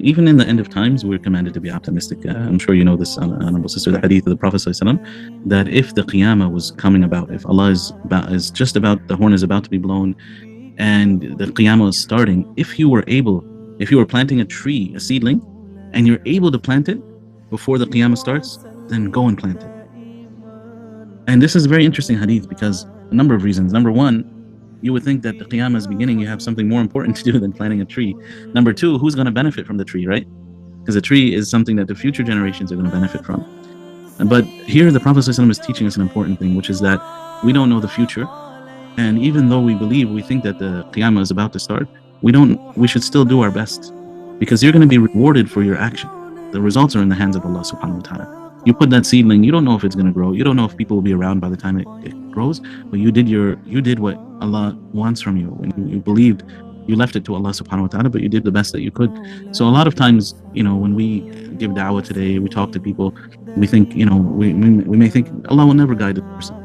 even in the end of times, we're commanded to be optimistic. I'm sure you know this, honorable sister, the hadith of the Prophet ﷺ, that if the Qiyamah was coming about, if Allah is just about, the horn is about to be blown, and the Qiyamah is starting, if you were planting a tree, a seedling, and you're able to plant it before the Qiyamah starts, then go and plant it. And this is a very interesting hadith because a number of reasons. Number one, you would think that the Qiyamah is beginning, you have something more important to do than planting a tree. Number two, who's going to benefit from the tree, right? Because a tree is something that the future generations are going to benefit from. But here the Prophet ﷺ is teaching us an important thing, which is that we don't know the future. And even though we think that the Qiyamah is about to start, we should still do our best, because you're going to be rewarded for your action. The results are in the hands of Allah subhanahu wa ta'ala. You put that seedling, you don't know if it's going to grow. You don't know if people will be around by the time it grows, but you did what Allah wants from you. When you believed, you left it to Allah subhanahu wa ta'ala, but you did the best that you could. So a lot of times, when we give da'wah today, we talk to people, we think, we may think Allah will never guide the person.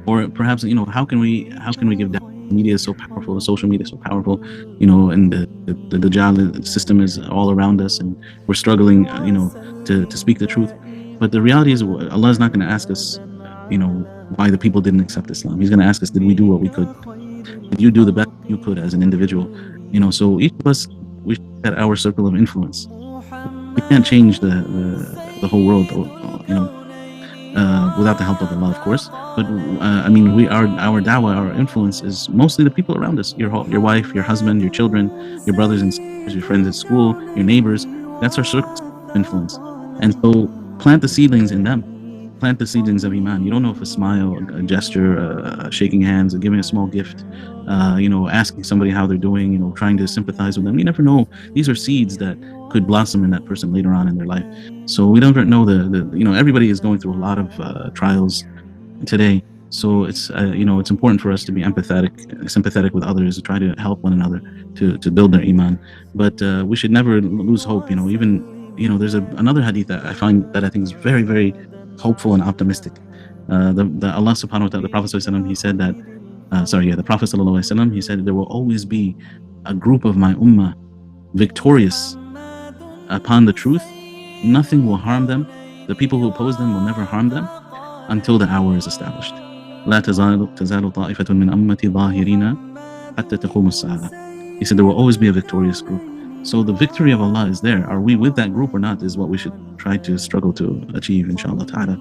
Or perhaps, how can we give da'wah? Media is so powerful, social media is so powerful, and the Dajjal system is all around us, and we're struggling, to speak the truth. But the reality is, Allah is not going to ask us, why the people didn't accept Islam. He's going to ask us, did we do what we could? Did you do the best you could as an individual? So each of us, we should at our circle of influence. We can't change the whole world, without the help of Allah, of course. But our da'wah, our influence is mostly the people around us. Your wife, your husband, your children, your brothers and sisters, your friends at school, your neighbors. That's our circle of influence. And so plant the seedlings in them. Plant the seedlings of Iman. You don't know if a smile, a gesture, shaking hands, giving a small gift, asking somebody how they're doing, trying to sympathize with them. You never know. These are seeds that could blossom in that person later on in their life. So we don't know everybody is going through a lot of trials today. So it's important for us to be sympathetic with others, to try to help one another to build their Iman. But we should never lose hope. There's another hadith that I think is very, very hopeful and optimistic. The Allah subhanahu wa ta'ala, the Prophet ﷺ, he said that, the Prophet ﷺ, he said, there will always be a group of my ummah victorious upon the truth. Nothing will harm them. The people who oppose them will never harm them until the hour is established. لا تزال طائفة من أمتي ظاهرين حتى تقوم الساعة. He said there will always be a victorious group. So the victory of Allah is there. Are we with that group or not is what we should try to struggle to achieve, inshallah ta'ala.